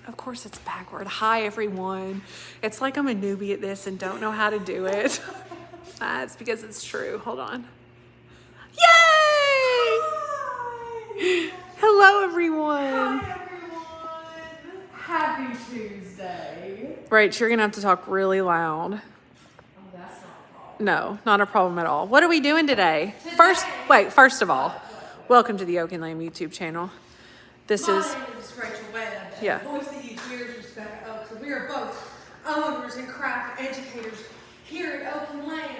Of course it's backward. Hi, everyone. It's like I'm a newbie at this and don't know how to do it. It's because it's true. Hold on. Yay! Hi! Hello, everyone. Hi, everyone. Happy Tuesday. Right, you're going to have to talk really loud. Oh, that's not a problem. No, not a problem at all. What are we doing today? First of all, welcome to the Oak and Lamb YouTube channel. My name is Rachel Webb. Yeah. The voice that you hear is Rebecca Oaks. We are both owners and craft educators here at Oak and Lamb.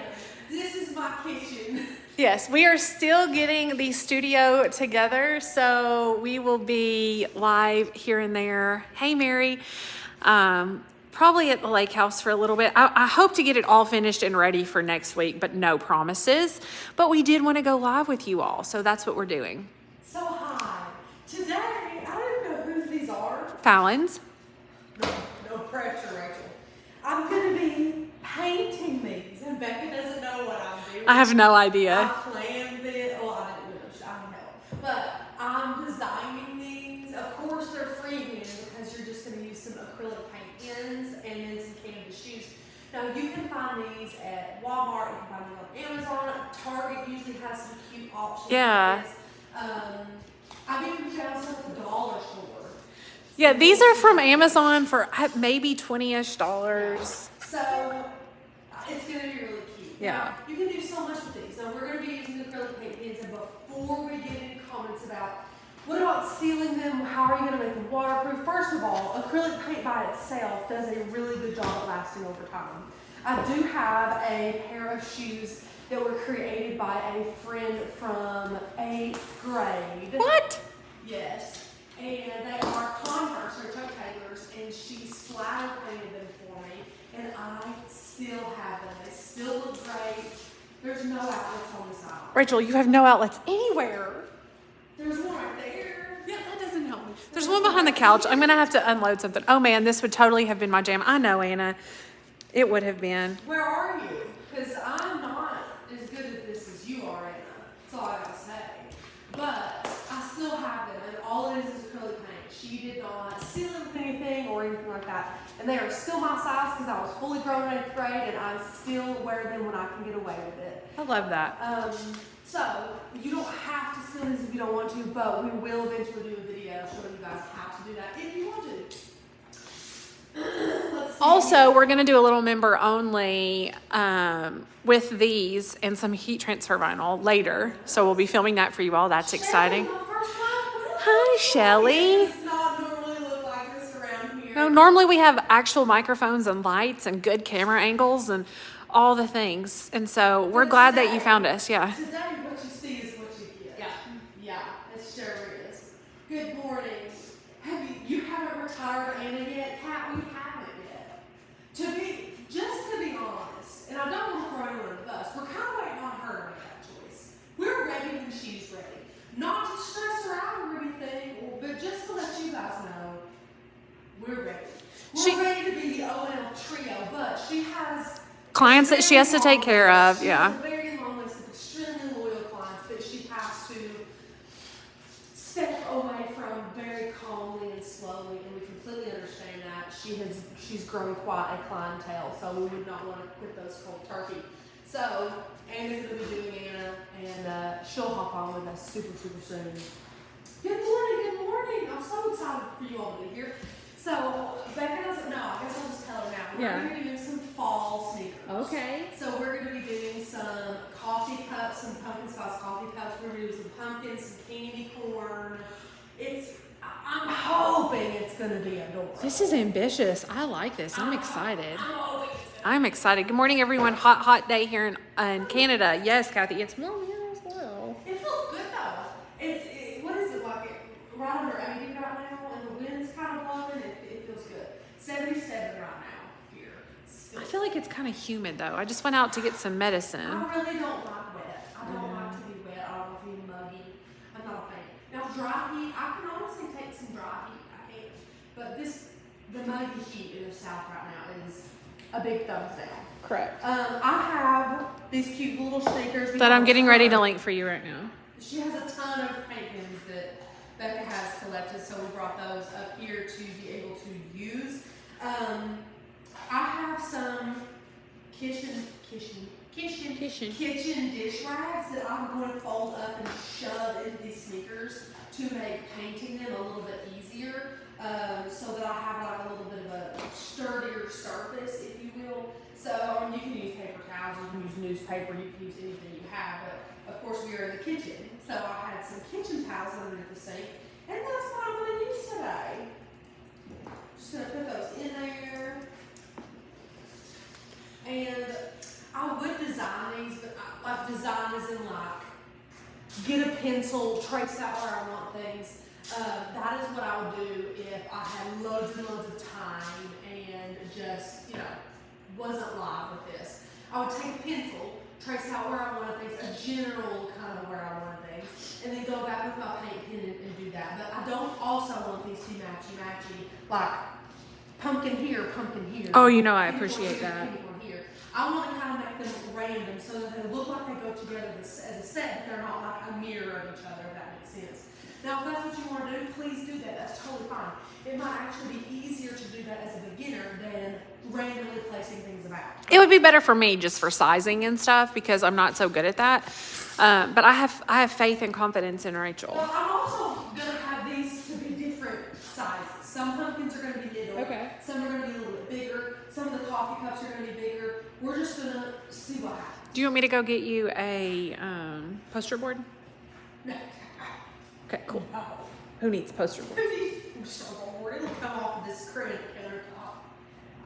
This is my kitchen. Yes, we are still getting the studio together, so we will be live here and there. Hey, Mary. Probably at the lake house for a little bit. I hope to get it all finished and ready for next week, but no promises. But we did want to go live with you all, so that's what we're doing. So hi. Today, I don't even know who these are. Fallon's. No pressure, Rachel. I'm going to be painting these, and Becca doesn't know what I'm doing. I have no idea. I planned it. Well, I didn't really. I don't know. But I'm designing these. Of course, they're freehand because you're just going to use some acrylic paint ends and then some canvas shoes. Now, you can find these at Walmart. You can find them on Amazon. Target usually has some cute options. Yeah. Like this. I've even found some at the dollar store. Yeah, these are from Amazon for maybe $20-ish. So it's going to be really cute. Yeah. Now, you can do so much with these. Now, we're going to be using acrylic paint pens, and before we get into comments about what about sealing them, how are you going to make them waterproof? First of all, acrylic paint by itself does a really good job at lasting over time. I do have a pair of shoes that were created by a friend from 8th grade. What? Yes. And they are Converse, or toe tailors, and she splatter painted them for me, and I still have them. They still look great. There's no outlets on the side. Rachel, you have no outlets anywhere. There's one right there. Yeah, that doesn't help me. There's one behind the couch. I'm going to have to unload something. Oh, man, this would totally have been my jam. I know, Anna. It would have been. Where are you? Because I'm not as good at this as you are, Anna. That's all I gotta say. But I still have them, and all it is acrylic paint. She did not seal them with anything or anything like that. And they are still my size because I was fully grown in 8th grade, and I still wear them when I can get away with it. I love that. So you don't have to seal these if you don't want to, but we will eventually do a video showing you guys how to do that if you want to. Let's see. Also, we're going to do a little member only with these and some heat transfer vinyl later. So we'll be filming that for you all. That's exciting. Hi, Shelly. It does not normally look like this around here. No, normally we have actual microphones and lights and good camera angles and all the things. And so we're glad that you found us. Yeah. Today, what you see is what you get. Yeah, it sure is. Good morning. You haven't retired Anna yet? Kat, we haven't yet. Just to be honest, and I don't want to throw anyone under the bus, we're kind of waiting on her to make that choice. We're ready when she's ready. Not to stress her out or anything, but just to let you guys know, we're ready. We're ready to be the O&L trio, but she has Clients that she has to take care of. Yeah. She has a very long list of extremely loyal clients that she has to step away from very calmly and slowly, and we completely understand that. She's grown quite a clientele, so we would not want to quit those cold turkey. So Anna's going to be doing Anna, and she'll hop on with us super soon. Good morning. I'm so excited for you all to be here. So Becca doesn't know. I guess I'll just tell her now. We're going to be doing some fall sneakers. Okay. So we're going to be doing some coffee cups, some pumpkin spice coffee cups. We're going to do some pumpkins, some candy corn. I'm hoping it's going to be adorable. This is ambitious. I like this. I'm excited. I'm I'm excited. Good morning, everyone. Hot day here in Canada. Yes, Kathy. It's warm here as well. It feels good though. What is it like? Right under 80 right now, and the wind's kind of blowing. It feels good. 77 right now here. I feel like it's kind of humid though. I just went out to get some medicine. I really don't like wet. I don't like to be wet. I don't like to be muggy. I'm not a fan. Now dry heat, I can honestly take some dry heat. I can. But the muggy heat in the south right now is a big thumbs down. Correct. I have these cute little sneakers. That I'm getting ready to link for you right now. She has a ton of paint pens that Becca has collected, so we brought those up here to be able to use. I have some kitchen dish rags that I'm going to fold up and shove into these sneakers to make painting them a little bit easier, so that I have like a little bit of a sturdier surface, if you will. So you can use paper towels, you can use newspaper, you can use anything you have, but of course we are in the kitchen. So I had some kitchen towels underneath the sink, and that's what I'm going to use today. Just going to put those in there. And I would design these, but like design is in like, get a pencil, trace out where I want things. That is what I would do if I had loads and loads of time and just, wasn't live with this. I would take a pencil, trace out where I wanted things, a general kind of where I wanted things, and then go back with my paint pen and do that. But I don't also want these to matchy-matchy, like pumpkin here, pumpkin here. Oh, I unicorn appreciate here, that. unicorn here. I want to kind of make them random so that they look like they go together as a set, but they're not like a mirror of each other, if that makes sense. Now, if that's what you want to do, please do that. That's totally fine. It might actually be easier to do that as a beginner than randomly placing things about. It would be better for me just for sizing and stuff because I'm not so good at that. But I have faith and confidence in Rachel. Well, I'm also going to have these to be different sizes. Some pumpkins are going to be little. Okay. Some are going to be a little bit bigger. Some of the coffee cups are going to be bigger. We're just going to see what happens. Do you want me to go get you a poster board? No. Okay, cool. No. Who needs poster board? It'll come off of this granite countertop,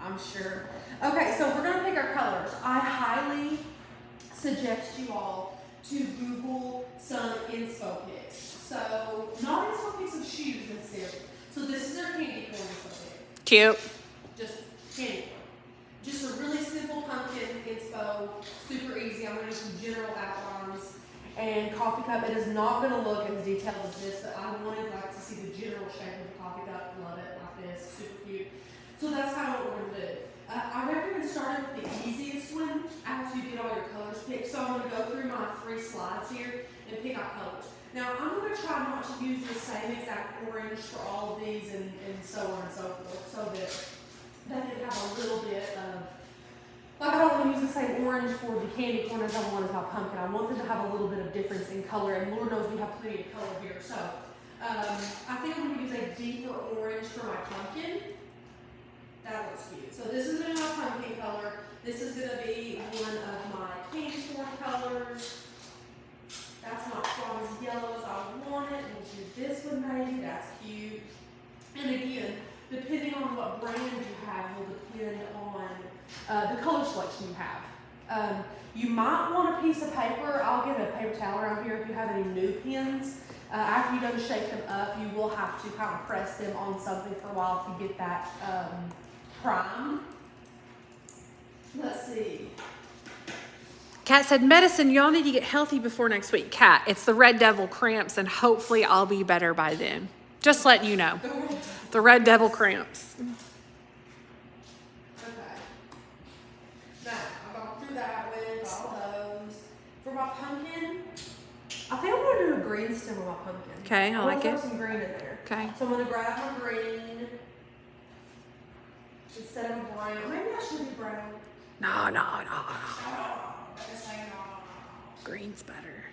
I'm sure. Okay, so we're gonna pick our colors. I highly suggest you all to Google some inspo pics. So, not inspo pics of shoes necessarily. So this is our candy corn inspo pic. Cute. Just candy corn. Just a really simple pumpkin inspo, super easy. I'm gonna do some general outlines. And coffee cup, it is not going to look as detailed as this, but I wanted to see the general shape of the coffee cup. Love it, like this, super cute. So that's kind of what we're going to do. I recommend starting with the easiest one after you get all your colors picked. So I'm going to go through my 3 slides here and pick out colors. Now I'm going to try not to use the same exact orange for all of these and so on and so forth, so that they have a little bit of, like I don't want to use the same orange for the candy corn as I want to have pumpkin. I want them to have a little bit of difference in color, and Lord knows we have plenty of color here. So I think I'm going to use a deeper orange for my pumpkin. That looks cute. So this is going to be my pumpkin color. This is going to be one of my candy corn colors. That's not quite as yellow as I want it. We'll do this one maybe. That's cute. And again, depending on what brand you have will depend on the color selection you have. You might want a piece of paper. I'll get a paper towel around here if you have any new pens. After you're done shake them up, you will have to kind of press them on something for a while to get that primed. Let's see. Kat said, medicine, y'all need to get healthy before next week. Kat, it's the Red Devil cramps, and hopefully I'll be better by then. Just letting you know. The Red Devil cramps. For my pumpkin, I think I'm going to do a green stem with my pumpkin. Okay, I like it. Throw some green in there. Okay. So I'm going to grab my green instead of a brown. Maybe I should be brown. No. Oh, better say no. Green's better.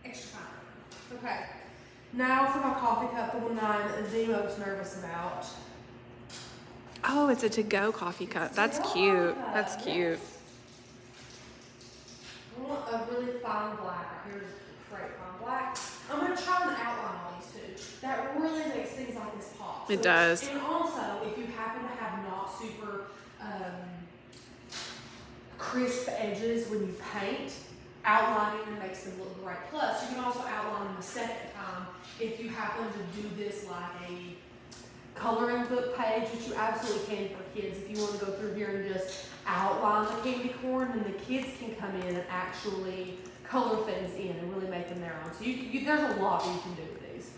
Extra fine. Okay. Now for my coffee cup, the one that I'm the most nervous about. Oh, it's a to-go coffee cup. That's cute. That's cute. I want a really fine black. Here's a great fine black. I'm going to try to outline all these too. That really makes things like this pop. It does. And also, if you happen to have not super crisp edges when you paint, outlining them makes them look great. Plus, you can also outline them the second time if you happen to do this like a coloring book page, which you absolutely can for kids. If you want to go through here and just outline the candy corn, then the kids can come in and actually color things in and really make them their own. So there's a lot you can do with these.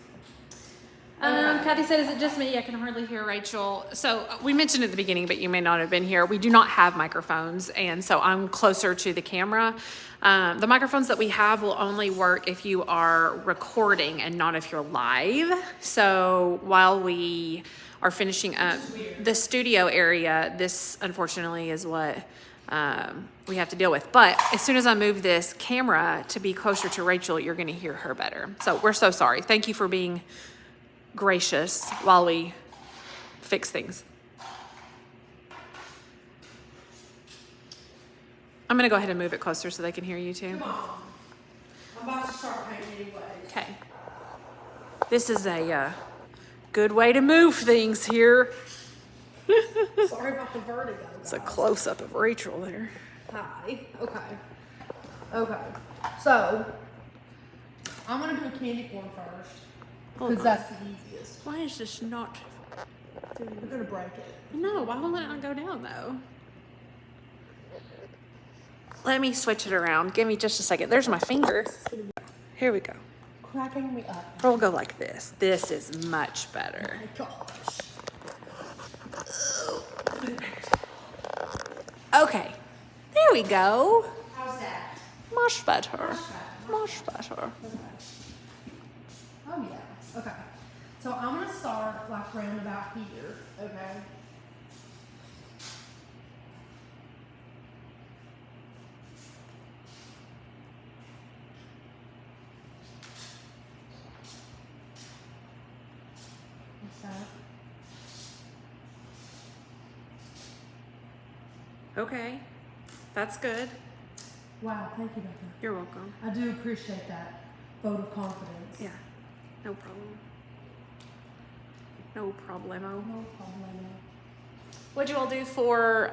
Kathy said, is it just me? I can hardly hear Rachel. So we mentioned at the beginning, but you may not have been here. We do not have microphones, and so I'm closer to the camera. The microphones that we have will only work if you are recording and not if you're live. So while we are finishing up the studio area, this unfortunately is what we have to deal with. But as soon as I move this camera to be closer to Rachel, you're going to hear her better. So we're so sorry. Thank you for being gracious while we fix things. I'm gonna go ahead and move it closer so they can hear you too. Come on. I'm about to start painting anyway. Okay. This is a good way to move things here. Sorry about the vertigo. It's a close up of Rachel there. Hi. Okay. Okay. So, I'm gonna do a candy corn first. Hold Because on. that's the easiest. Why is this not? We're gonna break it. No, why won't it not go down though? Let me switch it around. Give me just a second. There's my finger. Here we go. Cracking me up. We'll go like this. This is much better. Oh my gosh. Okay. There we go. How's that? Much better. Much better. Okay. Oh yeah. Okay. So I'm gonna start like round about here. Okay. What's that? Okay. That's good. Wow, thank you, Becca. You're welcome. I do appreciate that vote of confidence. Yeah. No problem. No problemo. No problem. What'd you all do for,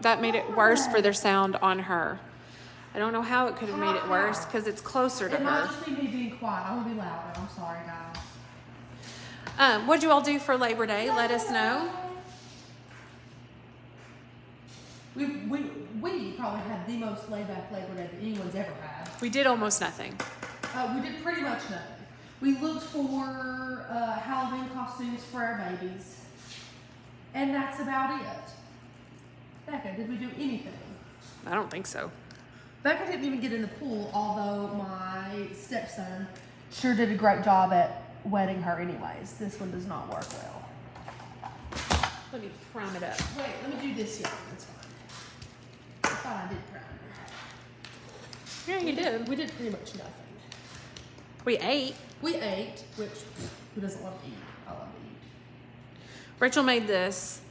that made it worse for their sound on her? I don't know how it could have made it worse because it's closer to It might her. just be me being quiet. I want to be louder. I'm sorry, guys. What'd you all do for Labor Day? Let us know. We probably had the most laid back Labor Day that anyone's ever had. We did almost nothing. We did pretty much nothing. We looked for Halloween costumes for our babies. And that's about it. Becca, did we do anything? I don't think so. Becca didn't even get in the pool, although my stepson sure did a great job at wetting her anyways. This one does not work well. Let me prime it up. Wait, let me do this here. That's fine. I thought I did prime her. Yeah, you did. We did pretty much nothing. We ate. We ate, which who doesn't love to eat? I love to eat. Rachel made this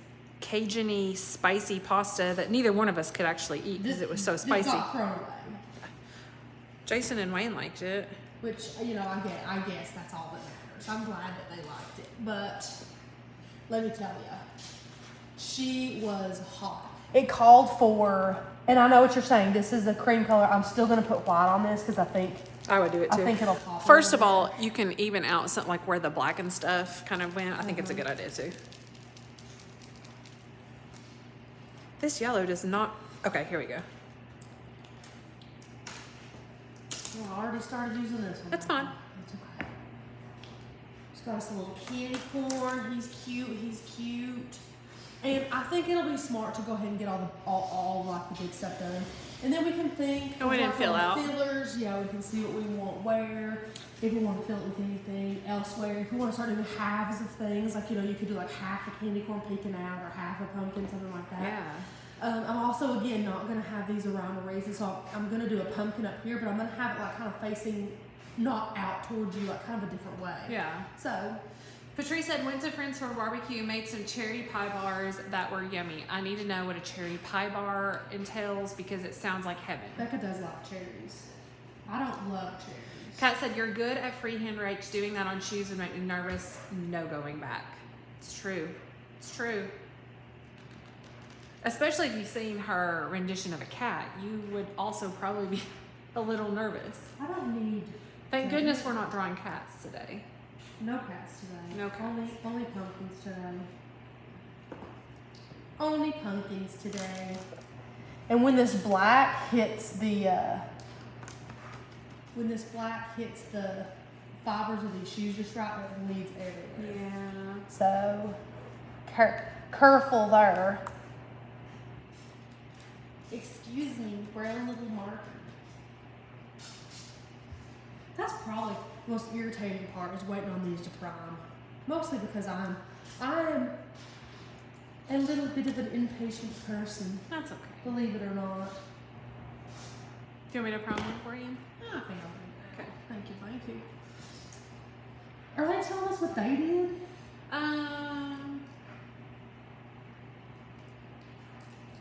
Cajun-y spicy pasta that neither one of us could actually eat because it was so spicy. This got thrown away, Jason and Wayne liked it. which I guess that's all that matters. I'm glad that they liked it, but let me tell you, she was hot. It called for, and I know what you're saying. This is a cream color. I'm still gonna put white on this because I think I would do it too. I think it'll pop. a First of little all, you can even out something like where the black and stuff kind of went. I think it's a good idea too. This yellow does not. Okay, here we go. bit. Well, I already started using this one. That's fine. It's okay. She's got us a little candy corn. He's cute. He's cute. And I think it'll be smart to go ahead and get all like the good stuff done, and then we can think. And we didn't work fill on out. fillers. Yeah, we can see what we want where. If we want to fill it with anything elsewhere, if we want to start doing halves of things, like you could do like half a candy corn peeking out or half a pumpkin, something like that. Yeah. I'm also again not gonna have these around the raisin, so I'm gonna do a pumpkin up here, but I'm gonna have it like kind of facing not out towards you, like kind of a different way. Yeah. So. Patrice said, went to Friends for a barbecue, made some cherry pie bars that were yummy. I need to know what a cherry pie bar entails because it sounds like heaven. Becca does like cherries. I don't love cherries. Kat said, you're good at freehand Rach. Doing that on shoes would make me nervous. No going back. It's true. It's true. Especially if you've seen her rendition of a cat, you would also probably be a little nervous. I don't need. Thank goodness we're not drawing cats today. No cats today. No cats. Only pumpkins today. Only pumpkins today. And when this black hits the fibers of these shoes just right, and it bleeds everywhere. Yeah. So, careful there. Excuse me, brown little marker. That's probably the most irritating part is waiting on these to prime. Mostly because I'm a little bit of an impatient person, That's okay. believe it or not. Do you want me to prime one for you? I think I'll do that. Okay. Thank you. Are they telling us what they did?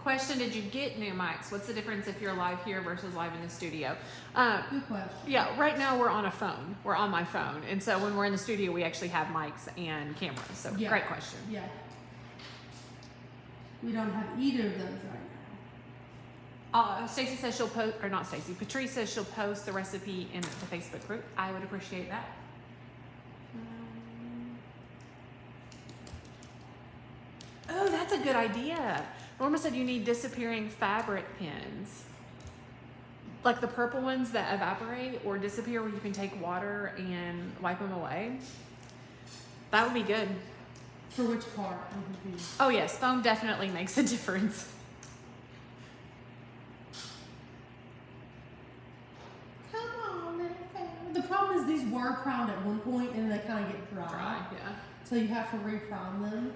Question, did you get new mics? What's the difference if you're live here versus live in the studio? Good question. Yeah, right now we're on a phone. We're on my phone. And so when we're in the studio, we actually have mics and cameras. So Yeah. great question. Yeah. We don't have either of those right Stacy says she'll post, or not Stacy, Patrice says she'll post the recipe in the Facebook group. I would appreciate that. Oh, that's a good idea. Norma said you need disappearing fabric pins. Like the purple ones that evaporate or disappear where you can take water and wipe them away. That would be good. now. For which part? I'm confused. Oh yes, foam definitely makes a difference. Come on, little fella. The problem is these were primed at one point and they kind of get dry. Yeah. So you have to re-prime them.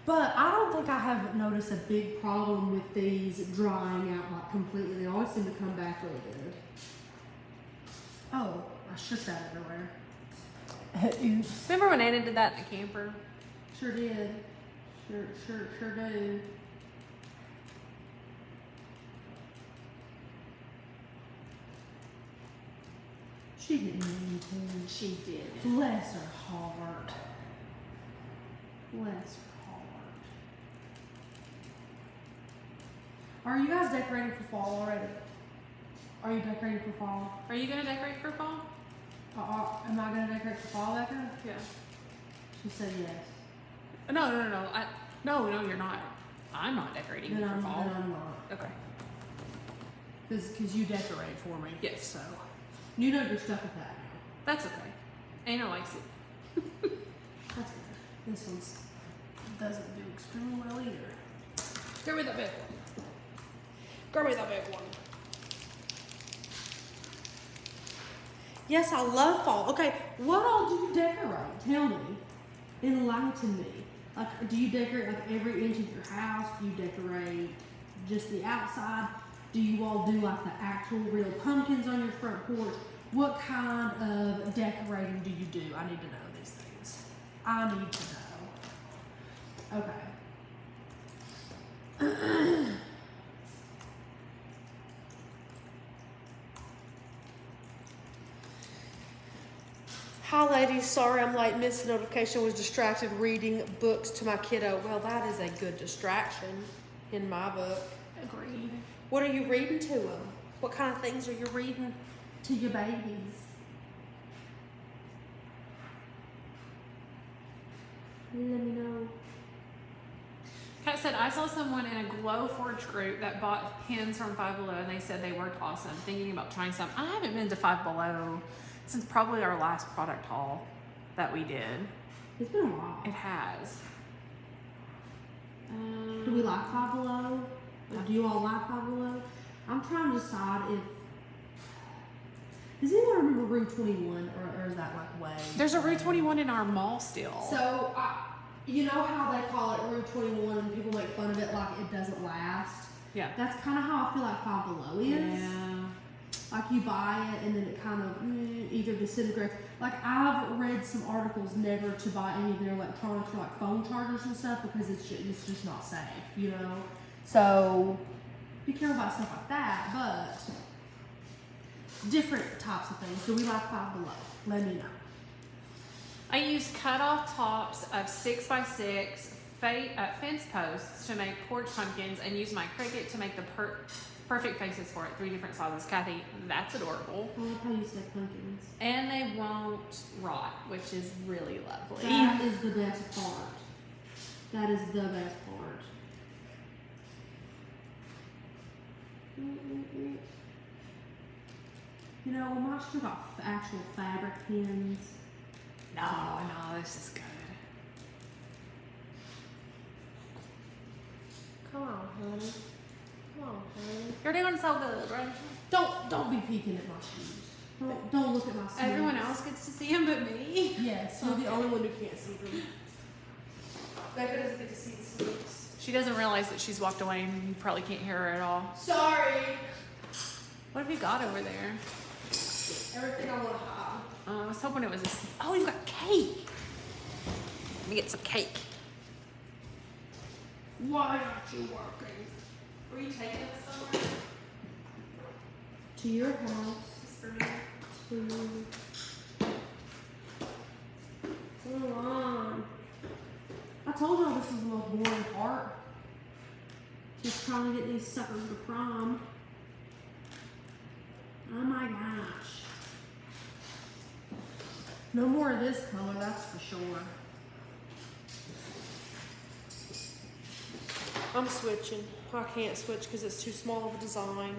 But I don't think I have noticed a big problem with these drying out like completely. They always seem to come back really good. Oh, I shook that everywhere. Oops. Remember when Anna did that in the camper? Sure did. Sure do. She didn't mean to. She did. Bless her heart. Bless her heart. Are you guys decorating for fall already? Are you decorating for fall? Are you gonna decorate for fall? Am I gonna decorate for fall, Becca? Yeah. She said yes. No. No, you're not. I'm not decorating Then for I'm fall. not. Okay. Because you decorate for me. Yes. So you know you're stuck with that now. That's okay. Anna likes it. That's good. This one doesn't do extremely well either. Give me the big one. Give me the big one. Yes, I love fall. Okay, what all do you decorate? Tell me. Enlighten me. Like, do you decorate like every inch of your house? Do you decorate just the outside? Do you all do like the actual real pumpkins on your front porch? What kind of decorating do you do? I need to know these things. I need to know. Okay. Hi ladies, sorry I'm late. Missed the notification, was distracted reading books to my kiddo. Well, that is a good distraction in my book. Agreed. What are you reading to them? What kind of things are you reading to your babies? Let me know. Kat said, I saw someone in a Glowforge group that bought pins from Five Below and they said they worked awesome. Thinking about trying some. I haven't been to Five Below since probably our last product haul that we did. It's been a while. It has. Do we like Five Below? Or do you all like Five Below? I'm trying to decide if. Does anyone remember Rue 21 or is that like way? There's a Route 21 in our mall still. So, you know how they call it Rue 21 and people make fun of it like it doesn't last? Yeah. That's kind of how I feel like Five Below is. Yeah. Like you buy it and then it kind of either disintegrates. Like I've read some articles never to buy any of their electronics or like phone chargers and stuff because it's just not safe, you know? So be careful about stuff like that, but different types of things. Do we like Five Below? Let me know. I use cut-off tops of 6x6 fence posts to make porch pumpkins and use my Cricut to make the perfect faces for it. 3 different sizes. Kathy, that's adorable. I love how you say pumpkins. And they won't rot, which is really lovely. That is the best part. That is the best part. You know, we might still got actual fabric pins. No, this is good. Come on, honey. Come on, honey. You're doing so good, right? Don't be peeking at my shoes. Don't look at my shoes. Everyone else gets to see him but me. Yes, you're the only one who can't see them. Becca doesn't get to see the sleeves. She doesn't realize that she's walked away and you probably can't hear her at all. Sorry. What have you got over there? Everything I want to hide. I was hoping it was oh, you've got cake. Let me get some cake. Why aren't you working? Were you taking it somewhere? To your house. Just for me. To come on. I told y'all this was the most boring part. Just trying to get these suckers to prom. Oh my gosh. No more of this color, that's for sure. I'm switching. I can't switch because it's too small of a design.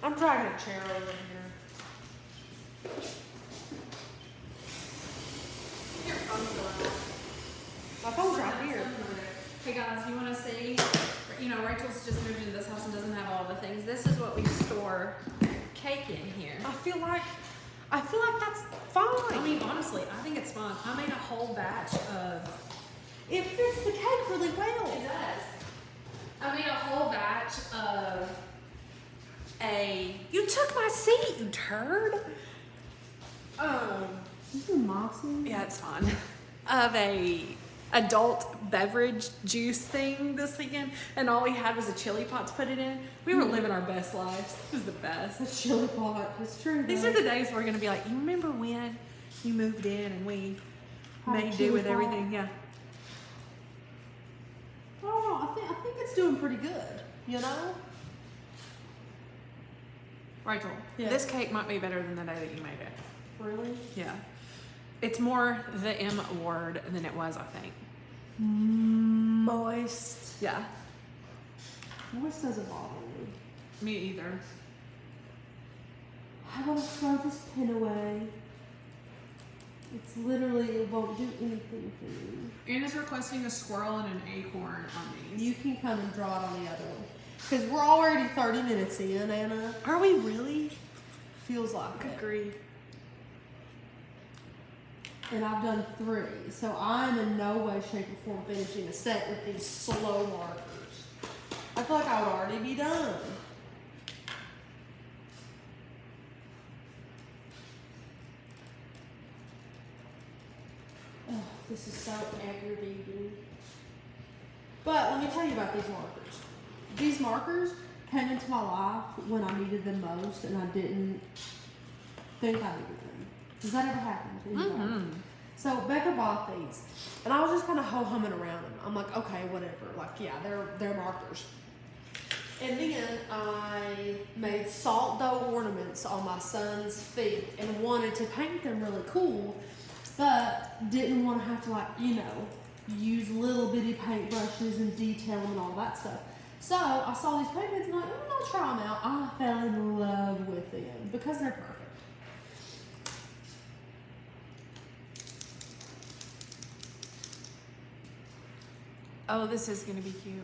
I'm dragging a chair over here. Your phone's going off. My phone's right here. Hey guys, you want to see? You know, Rachel's just moved into this house and doesn't have all the things. This is what we store cake in here. I feel like that's fine. I mean, honestly, I think it's fun. I made a whole batch of. It fits the cake really well. It does. I made a whole batch of You took my seat, you turd. This is Moxie. Yeah, it's fun. Of a adult beverage juice thing this weekend, and all we had was a chili pot to put it in. We were living our best lives. It was the best. A chili pot. It's true. These are the days we're gonna be like, you remember when you moved in and we Had a made do chili with pot? everything? Yeah. I don't know. I think it's doing pretty good. You know. Rachel, Yeah. this cake might be better than the day that you made it. Really. Yeah. It's more the M word than it was, I think. Moist. Yeah. Moist doesn't bother me. Me either. I want to throw this pin away. It's literally, it won't do anything for me. Anna's requesting a squirrel and an acorn on these. You can come and draw it on the other one. Because we're already 30 minutes in, Anna. Are we really? Feels like it. Agree. And I've done 3. So I'm in no way, shape, or form finishing a set with these slow markers. I feel like I would already be done. Oh, this is so aggravating. But let me tell you about these markers. These markers came into my life when I needed them most, and I didn't think I needed them. Does that ever happen to you? Mm-hmm. So Becca bought these, and I was just kind of ho-humming around them. I'm like, okay, whatever. Like, yeah, they're markers. And then I made salt dough ornaments on my son's feet and wanted to paint them really cool, but didn't want to have to, like, you know, use little bitty paintbrushes and detail them and all that stuff. So I saw these paintings and I'm like, I'll try them out. I fell in love with them because they're perfect. Oh, this is gonna be cute.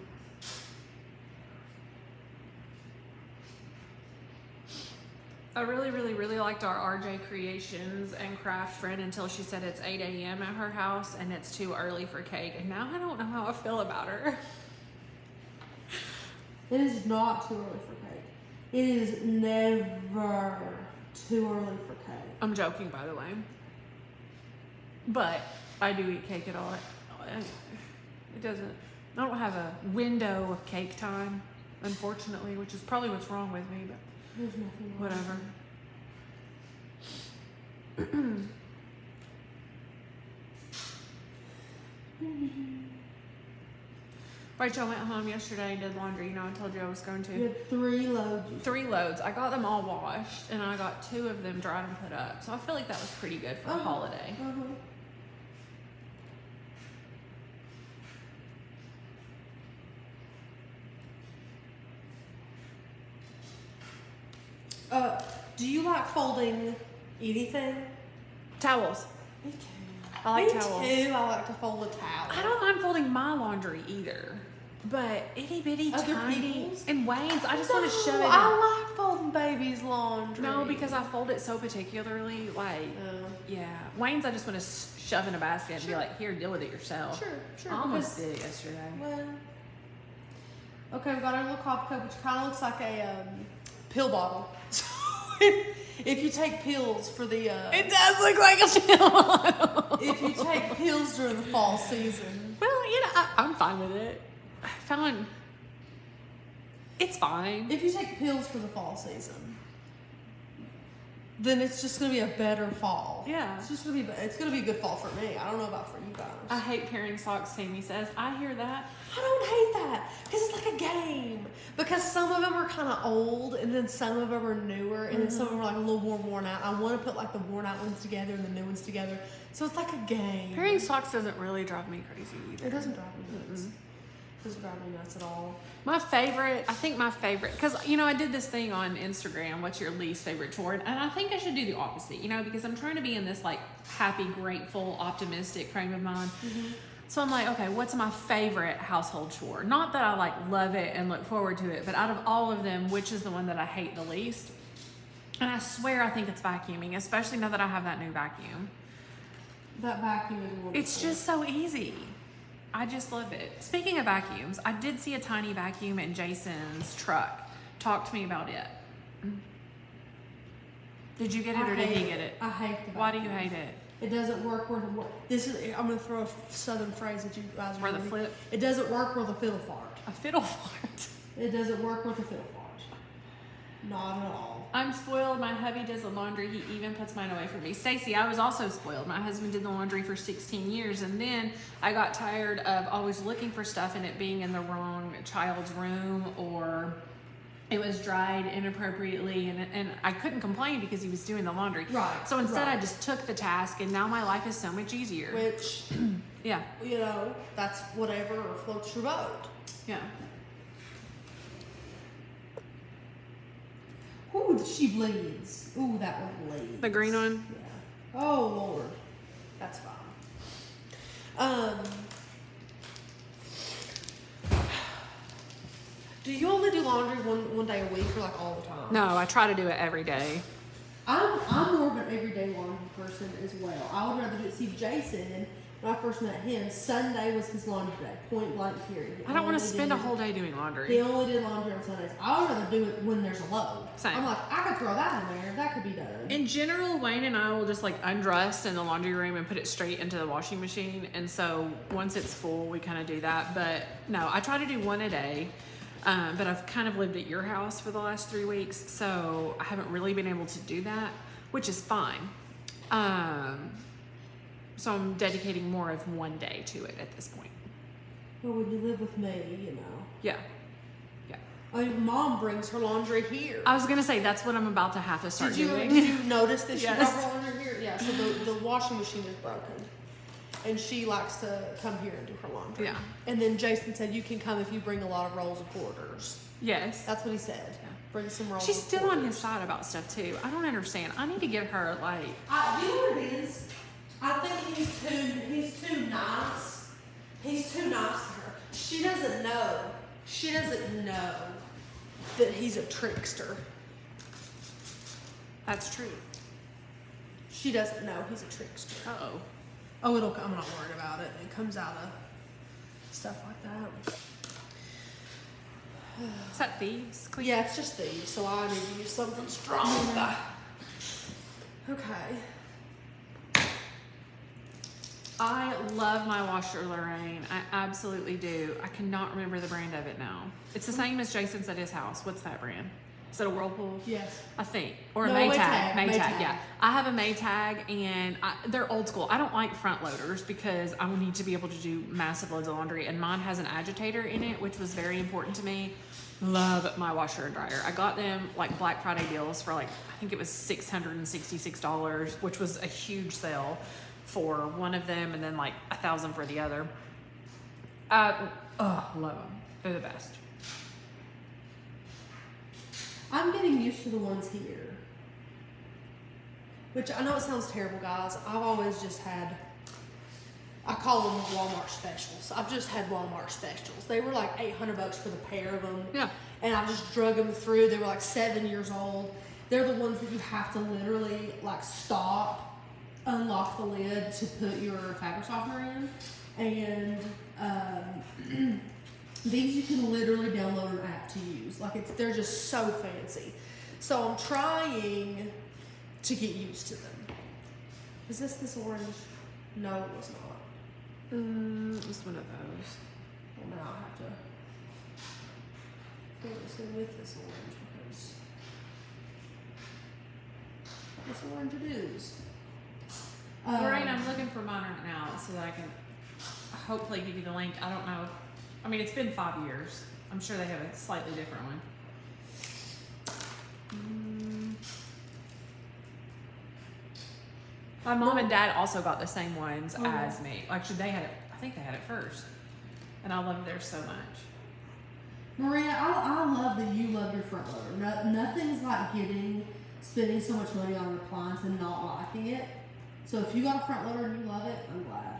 I really liked our RJ Creations and Craft friend until she said it's 8 a.m. at her house and it's too early for cake. And now I don't know how I feel about her. It is not too early for cake. It is never too early for cake. I'm joking, by the way. But I do eat cake at all. It doesn't, I don't have a window of cake time, unfortunately, which is probably what's wrong with me, but There's nothing wrong. whatever. Rachel went home yesterday and did laundry. You know, I told you I was going You to. had 3 loads. 3 loads. I got them all washed, and I got 2 of them dried and put up. So I feel like that was pretty good for a holiday. Do you like folding anything? Towels. Me too. I like Me towels. too. I like to fold a towel. I don't mind folding my laundry either. But itty bitty Other tiny people's? and Wayne's, I just want to shove it in. I like folding baby's laundry. No, because I fold it so particularly. Like, yeah. Wayne's, I just want to shove in a basket and be like, here, deal with it yourself. Sure. I almost did it yesterday. Well, okay, we've got our little coffee cup, which kind of looks like a pill bottle. So if you take pills for the, It does look like a pill. if you take pills during the fall season, Well, I'm fine with it. Fine. It's fine. if you take pills for the fall season, then it's just gonna be a better fall. Yeah. It's gonna be a good fall for me. I don't know about for you guys. I hate pairing socks, Tammy says. I hear that. I don't hate that because it's like a game. Because some of them are kind of old, and then some of them are newer, and then some of them are like a little more worn out. I want to put like the worn out ones together and the new ones together, so it's like a game. Pairing socks doesn't really drive me crazy either. It doesn't drive me nuts. It doesn't drive me nuts at all. My favorite, because, I did this thing on Instagram, what's your least favorite chore? And I think I should do the opposite, because I'm trying to be in this like happy, grateful, optimistic frame of mind. So I'm like, okay, what's my favorite household chore? Not that I like love it and look forward to it, but out of all of them, which is the one that I hate the least? And I swear I think it's vacuuming, especially now that I have that new vacuum. That vacuum is wonderful. It's just so easy. I just love it. Speaking of vacuums, I did see a tiny vacuum in Jason's truck. Talk to me about it. Did you get it or did he get it? I hate the vacuum. Why do you hate it? It doesn't work where the I'm gonna throw a southern phrase that you guys Where the really- flip? It doesn't work where the fiddle fart. A fiddle fart. It doesn't work with the fiddle fart. Not at all. I'm spoiled. My hubby does the laundry. He even puts mine away for me. Stacy, I was also spoiled. My husband did the laundry for 16 years, and then I got tired of always looking for stuff and it being in the wrong child's room, or it was dried inappropriately, and I couldn't complain because he was doing the laundry. Right, So instead, I right. just took the task, and now my life is so much easier. Which, Yeah, that's whatever floats your boat. yeah. Ooh, she bleeds. Ooh, that one bleeds. The green one? Yeah. Oh Lord, that's fine. Do you only do laundry one day a week or like all the time? No, I try to do it every day. I'm more of an everyday laundry person as well. I would rather do it. See, Jason, when I first met him, Sunday was his laundry day, point blank period. I don't want to Only spend a did- whole day doing laundry. He only did laundry on Sundays. I would rather do it when there's a load. Same. I'm like, I could throw that in there. That could be done. In general, Wayne and I will just like undress in the laundry room and put it straight into the washing machine. And so once it's full, we kind of do that. But no, I try to do one a day. But I've kind of lived at your house for the last 3 weeks, so I haven't really been able to do that, which is fine. So I'm dedicating more of one day to it at this point. But when you live with me, Yeah. Yeah. I mean, Mom brings her laundry here. I was going to say, that's what I'm about to have to start Did you doing. notice that she Yes. brought her laundry here? Yeah. So the washing machine is broken, and she likes to come here and do her laundry. Yeah. And then Jason said, "You can come if you bring a lot of rolls of quarters." Yes. That's what he said. Bring some rolls. She's of still on quarters. his side about stuff too. I don't understand. I need to get her like, You know what it is? I think he's too nice. He's too nice to her. She doesn't know. She doesn't know that he's a trickster. that's true. She doesn't know he's a trickster. Uh-oh. Oh, I'm not worried about it. It comes out of stuff like that. Is that thieves? Yeah, it's just thieves, so I need to use something strong. Okay. I love my washer, Lorraine. I absolutely do. I cannot remember the brand of it now. It's the same as Jason's at his house. What's that brand? Is it a Whirlpool? Yes. I think. Or a No, Maytag. Maytag. Maytag, Maytag. yeah. I have a Maytag, and they're old school. I don't like front loaders because I need to be able to do massive loads of laundry, and mine has an agitator in it, which was very important to me. Love my washer and dryer. I got them like Black Friday deals for like, I think it was $666, which was a huge sale for one of them, and then like $1,000 for the other. Love them. They're the best. I'm getting used to the ones here. which I know it sounds terrible, guys. I've always just had, I call them Walmart specials. I've just had Walmart specials. They were like $800 for the pair of them. Yeah. And I just drug them through. They were like 7 years old. They're the ones that you have to literally like stop, unlock the lid to put your fabric softener in. And these you can literally download an app to use. Like they're just so fancy. So I'm trying to get used to them. Is this orange? No, it was not. Just one of those. Well, now I have to fill this in with this orange because this orange it is. Lorraine, I'm looking for mine right now so that I can hopefully give you the link. I don't know. I mean, it's been 5 years. I'm sure they have a slightly different one. My mom and dad also got the same ones as me. Actually, they had it. I think they had it first, and I love theirs so much. Maria, I love that you love your front loader. Nothing's like spending so much money on an appliance and not liking it. So if you got a front loader and you love it, I'm glad.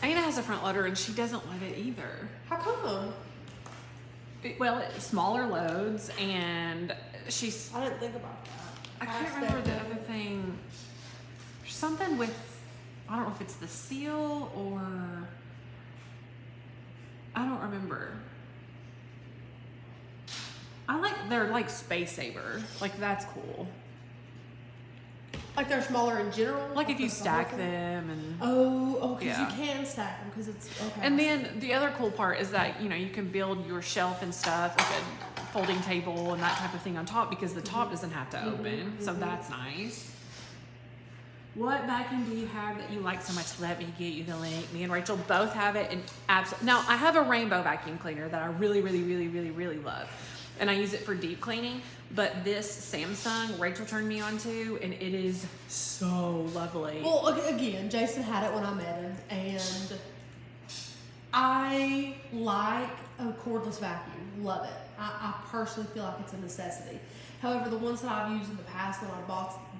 Anna has a front loader and she doesn't love it either. How come? Well, it's smaller loads, and she's. I didn't think about that. I can't remember the other thing. There's something with, I don't know if it's the seal or, I don't remember. They're like Space Saver. Like, that's cool. Like they're smaller in general? Like if you stack them and. Oh, because Yeah. you can stack them because it's, okay. And then the other cool part is that, you can build your shelf and stuff, like a folding table and that type of thing on top, because the top doesn't have to open. So that's nice. What vacuum do you have that you like so much? Let me get you the link. Me and Rachel both have it. And now I have a rainbow vacuum cleaner that I really, really, really, really, really love. And I use it for deep cleaning. But this Samsung, Rachel turned me on to, and it is so lovely. Well, again, Jason had it when I met him, and I like a cordless vacuum. Love it. I personally feel like it's a necessity. However, the ones that I've used in the past,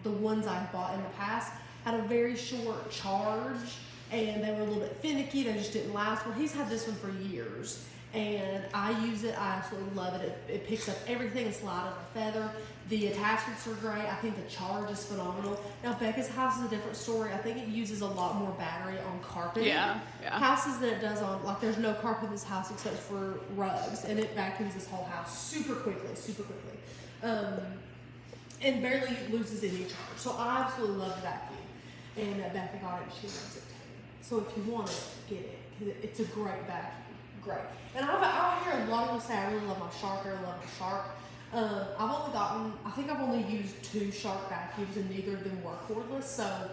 the ones I've bought in the past, had a very short charge, and they were a little bit finicky. They just didn't last. Well, he's had this one for years, and I use it. I absolutely love it. It picks up everything. It's light as a feather. The attachments are great. I think the charge is phenomenal. Now, Becca's house is a different story. I think it uses a lot more battery on carpet houses than it does on, like, there's no carpet in this house except for rugs, and it vacuums this whole house super quickly. And barely loses any charge. So I absolutely love the vacuum. And Becca got it and she loves it too. So if you want it, get it. Because it's a great vacuum. Great. And I hear a lot of people say, I really love my Shark, I think I've only used 2 Shark vacuums, and neither of them were cordless, so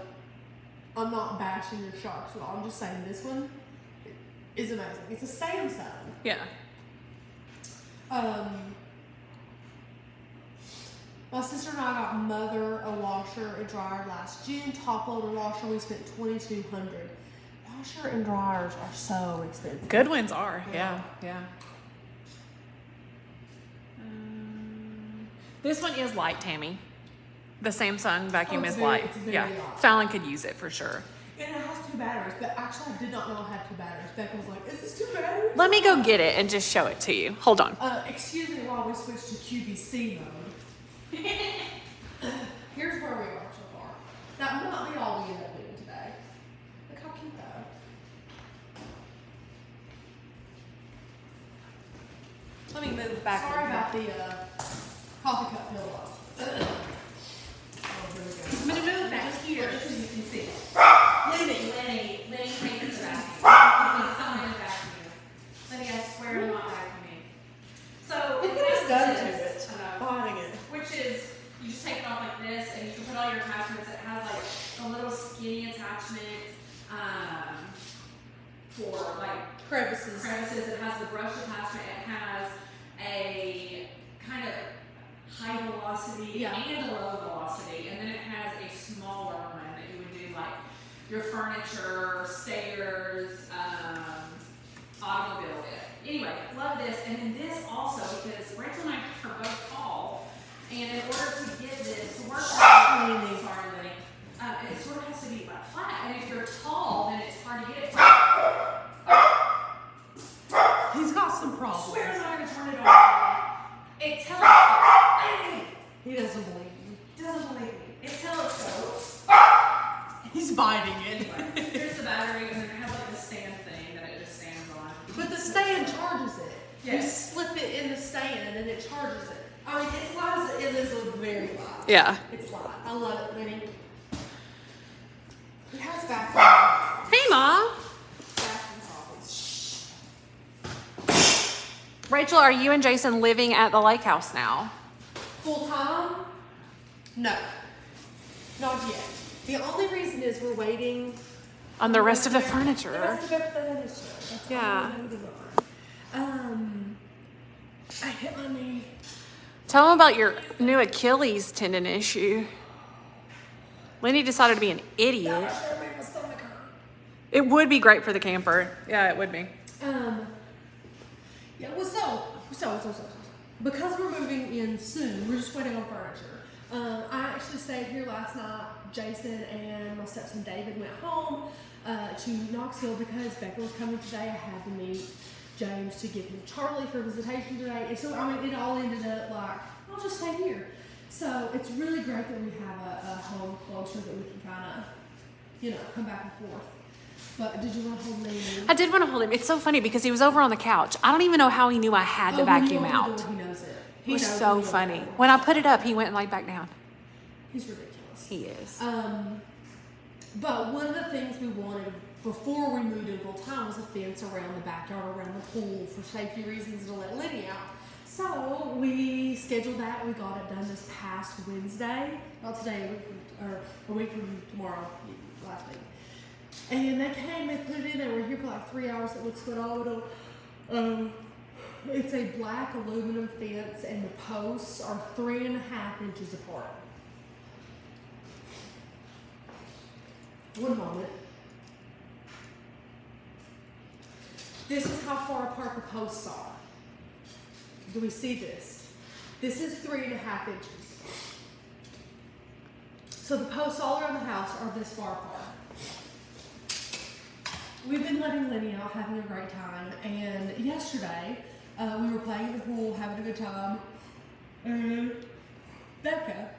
I'm not bashing your Sharks at all. I'm just saying this one is amazing. It's a Samsung. Yeah. My sister and I got Mother a washer and dryer last June. Top loader washer, we spent $2,200. Washer and dryers are so expensive. Good ones are, yeah. This one is light, Tammy. The Samsung vacuum is light. It's very Yeah, light. Fallon could use it for sure. And it has 2 batteries, but actually I did not know it had 2 batteries. Becca was like, is this 2 batteries? Let me go get it and just show it to you. Hold on. Excuse me while we switch to QVC mode. Here's where we are so far. That might be all we end up doing today. Look how cute though. Let me move back. Sorry about the coffee cup pillow. I'm gonna move back here so you can see. Lenny hates the vacuum. Someone in the vacuum. Lenny, I swear I'm not vacuuming. So Look what it's done to it. Finding it. Which is, you just take it off like this, and you can put all your attachments. It has like a little skinny attachment for like Crevices. It has the brush attachment. It has a kind of high velocity and a low velocity, and then it has a smaller one that you would do like your furniture, stairs, automobile with. Anyway, love this. And then this also, because Rachel and I are both tall, and in order to get this to work, leaning. Sorry, Lenny. It sort of has to be like flat, and if you're tall, then it's hard to get it flat. He's got some problems. Swear I'm not gonna turn it on. It telescopes. He doesn't believe you. Doesn't believe me. It telescopes. He's biting it. Here's the battery, and then it has like the stand thing that it just stands on. But the stand charges it. You Yes. slip it in the stand and it charges it. I mean, it's light as it is very light. Yeah. It's light. I love it, Lenny. It has back. Hey, Mom. Rachel, are you and Jason living at the lake house now? Full time? No. Not yet. The only reason is we're waiting On the rest of the The furniture. rest of the furniture. That's Yeah. all we're waiting on. I hit my knee. Tell them about your new Achilles tendon issue. Lenny decided to be an idiot. That made my stomach hurt. It would be great for the camper. Yeah, it would be. Yeah, well, so. Because we're moving in soon, we're just waiting on furniture. I actually stayed here last night. Jason and my stepson David went home to Knoxville because Becca was coming today. I had to meet James to give him Charlie for visitation today. And so, I mean, it all ended up like, I'll just stay here. So it's really great that we have a home closer that we can kind of, come back and forth. But did you want to hold me? I did want to hold him. It's so funny because he was over on the couch. I don't even know how he knew I had to vacuum out. He knows it. It was so funny. When I put it up, he went and laid back down. He's ridiculous. He is. But one of the things we wanted before we moved in full time was a fence around the backyard, around the pool for safety reasons to let Lenny out. So we scheduled that. We got it done this past Wednesday. Not today, a week from tomorrow, last week. And they came, they put it in, they were here for like 3 hours. It looks phenomenal. It's a black aluminum fence, and the posts are 3.5 inches apart. One moment. This is how far apart the posts are. Do we see this? This is 3.5 inches. So the posts all around the house are this far apart. We've been letting Lenny out, having a great time, and yesterday we were playing in the pool, having a good time, and Becca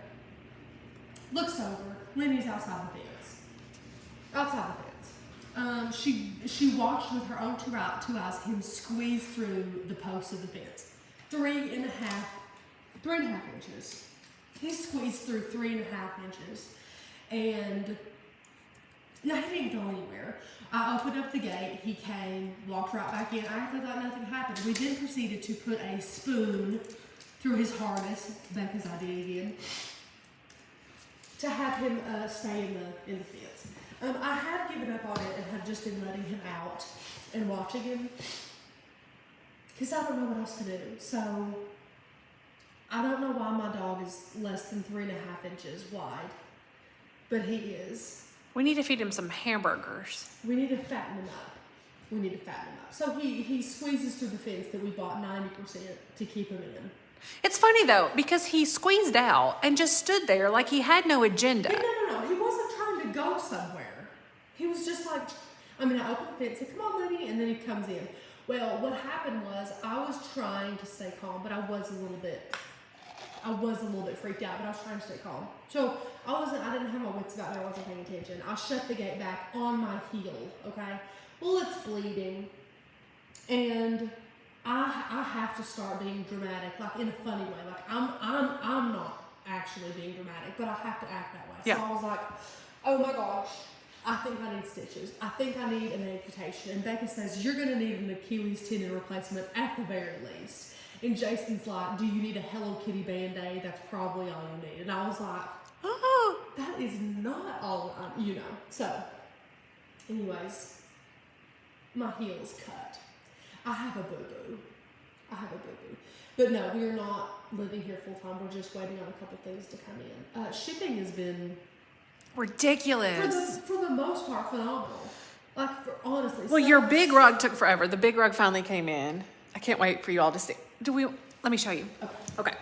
looks over. Lenny's outside the fence. Outside the fence. She watched with her own two eyes him squeeze through the posts of the fence. 3.5 inches. He squeezed through 3.5 inches, and no, he didn't go anywhere. I opened up the gate, he came, walked right back in. I acted like nothing happened. We then proceeded to put a spoon through his harness, Becca's idea again, to have him stay in the fence. I have given up on it and have just been letting him out and watching him, because I don't know what else to do. So I don't know why my dog is less than 3.5 inches wide, but he is. We need to feed him some hamburgers. We need to fatten him up. So he squeezes through the fence that we bought 90% to keep him in. It's funny though, because he squeezed out and just stood there like he had no agenda. No. He wasn't trying to go somewhere. He was just like, I opened the fence, said, "Come on, Lenny," and then he comes in. Well, what happened was I was trying to stay calm, but I was a little bit freaked out, but I was trying to stay calm. So I didn't have my wits about me. I wasn't paying attention. I shut the gate back on my heel, okay? Well, it's bleeding, and I have to start being dramatic, like in a funny way. Like I'm not actually being dramatic, but I have to act that way. Yeah. So I was like, oh my gosh, I think I need stitches. I think I need an amputation. And Becca says, you're gonna need an Achilles tendon replacement at the very least. And Jason's like, do you need a Hello Kitty Band-Aid? That's probably all you need. And I was like, Oh, that is not all, So, anyways, my heel is cut. I have a boo-boo. But no, we are not living here full-time. We're just waiting on a couple things to come in. Shipping has been, ridiculous. for the most part, phenomenal. Honestly. Well, your big rug took forever. The big rug finally came in. I can't wait for you all to see. Let me show you. Okay. Okay.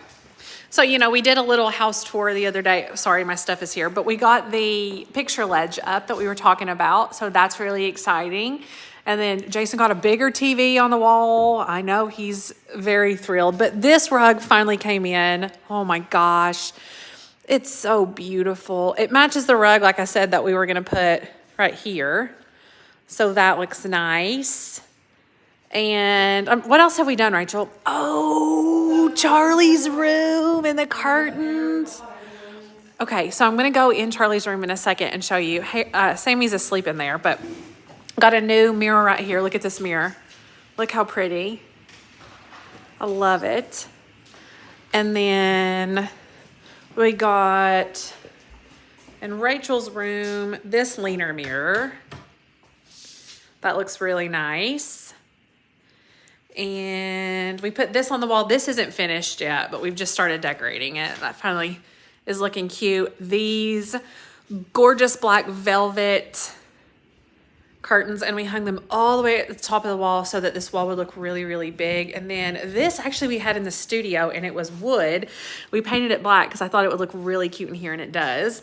So, you know, we did a little house tour the other day. Sorry, my stuff is here, but we got the picture ledge up that we were talking about. So that's really exciting. And then Jason got a bigger TV on the wall. I know he's very thrilled, but this rug finally came in. Oh my gosh. It's so beautiful. It matches the rug, like I said, that we were going to put right here. So that looks nice. And what else have we done, Rachel? Oh, Charlie's room and the curtains. Okay, so I'm going to go in Charlie's room in a second and show you. Hey, Sammy's asleep in there, but got a new mirror right here. Look at this mirror. Look how pretty. I love it. And then we got in Rachel's room this leaner mirror. That looks really nice. And we put this on the wall. This isn't finished yet, but we've just started decorating it. That finally is looking cute. These gorgeous black velvet curtains, and we hung them all the way at the top of the wall so that this wall would look really, really big. And then this actually we had in the studio, and it was wood. We painted it black because I thought it would look really cute in here, and it does.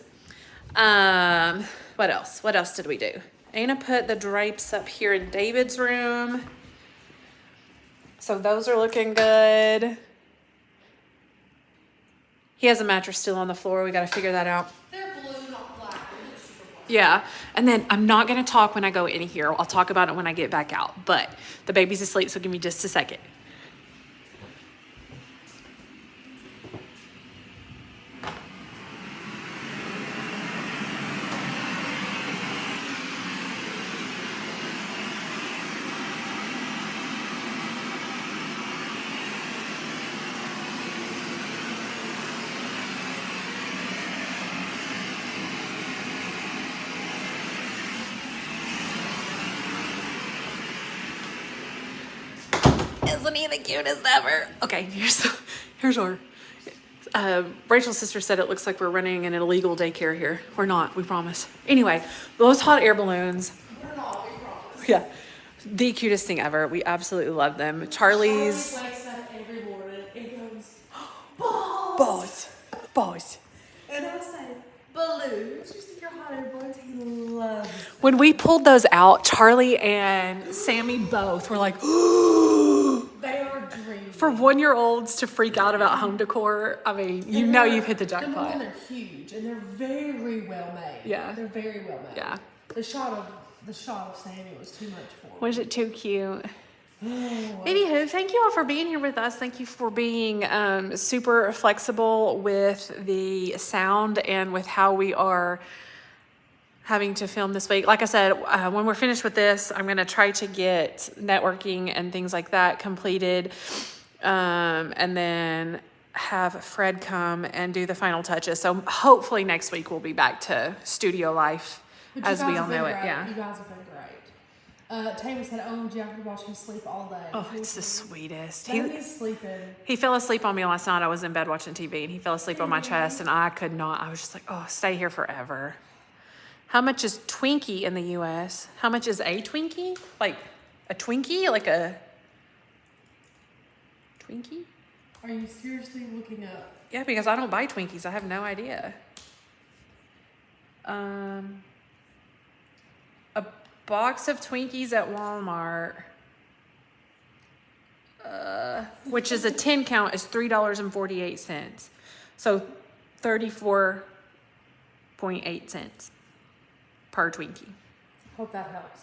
What else? What else did we do? Anna put the drapes up here in David's room. So those are looking good. He has a mattress still on the floor. We got to figure that out. They're blue, not black. They look super black. Yeah. And then I'm not going to talk when I go in here. I'll talk about it when I get back out. But the baby's asleep, so give me just a second. Isn't he the cutest ever? Okay, here's our. Rachel's sister said it looks like we're running an illegal daycare here. We're not, we promise. Anyway, those hot air balloons. We're not, we promise. Yeah, the cutest thing ever. We absolutely love them. Charlie's. Charlie wakes up every morning and goes, balls! Balls. Balls. And I say, balloons. You see your hot air balloons? He loves them. When we pulled those out, Charlie and Sammy both were like, They are dreamy. for 1-year-olds to freak out about home decor. I mean, you know you've hit the Number one, jackpot. they're huge and they're very well made. Yeah. They're very well made. Yeah. The shot of Sammy was too much for me. Was it too cute? Oh, Anywho, thank you all for being here with us. Thank you for being super flexible with the sound and with how we are having to film this week. Like I said, when we're finished with this, I'm going to try to get networking and things like that completed, and then have Fred come and do the final touches. So hopefully next week we'll be back to studio life But as you we guys all have been know it. great. Yeah. You guys have been great. Taylor said, OMG, I could watch him sleep all day. Oh, it's the sweetest. Baby's sleeping. He fell asleep on me last night. I was in bed watching TV, and he fell asleep on my chest, and I could not. I was just like, oh, stay here forever. How much is Twinkie in the U.S.? How much is a Twinkie? Like a Twinkie? Like a Twinkie? Are you seriously looking up? Yeah, because I don't buy Twinkies. I have no idea. A box of Twinkies at Walmart, which is a 10 count, is $3.48. So 34.8 cents per Twinkie. Hope that helps.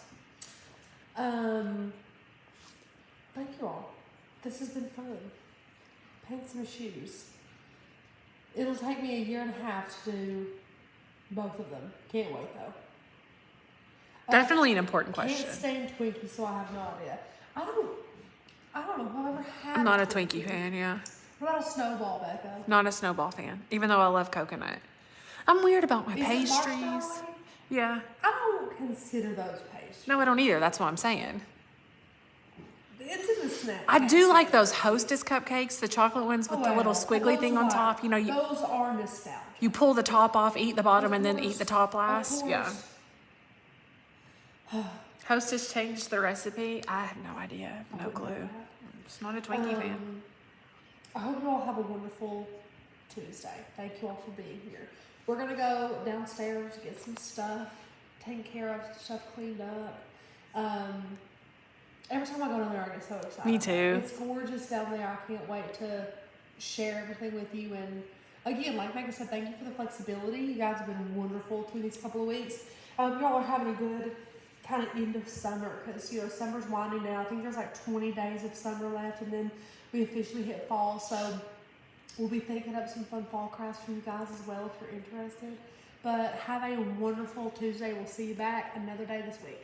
Thank you all. This has been fun. Paint some shoes. It'll take me 1.5 years to do both of them. Can't wait though. Definitely an important question. Can't stand Twinkies, so I have no idea. I don't know if I've ever had. I'm not a Twinkie fan, yeah. What about a snowball, Becca? Not a Snowball fan, even though I love coconut. I'm weird about my Is it pastries. marshmallow? Yeah. I don't consider those pastries. No, I don't either. That's what I'm saying. It's in the snack. I do like those Hostess cupcakes, the chocolate ones with the little squiggly Those thing on are- top. You know, those are nostalgic. you pull the top off, eat the bottom, and then Of eat the course. top last. Of Yeah. course. Hostess changed the recipe. I have no idea. No clue. Just not a Twinkie fan. I hope you all have a wonderful Tuesday. Thank you all for being here. We're gonna go downstairs, get some stuff taken care of, stuff cleaned up. Every time I go down there, I get so excited. Me too. It's gorgeous down there. I can't wait to share everything with you. And again, like Megan said, thank you for the flexibility. You guys have been wonderful through these couple of weeks. Y'all are having a good kind of end of summer because, you know, summer's winding down. I think there's like 20 days of summer left, and then we officially hit fall. So we'll be thinking up some fun fall crafts for you guys as well if you're interested. But have a wonderful Tuesday. We'll see you back another day this week.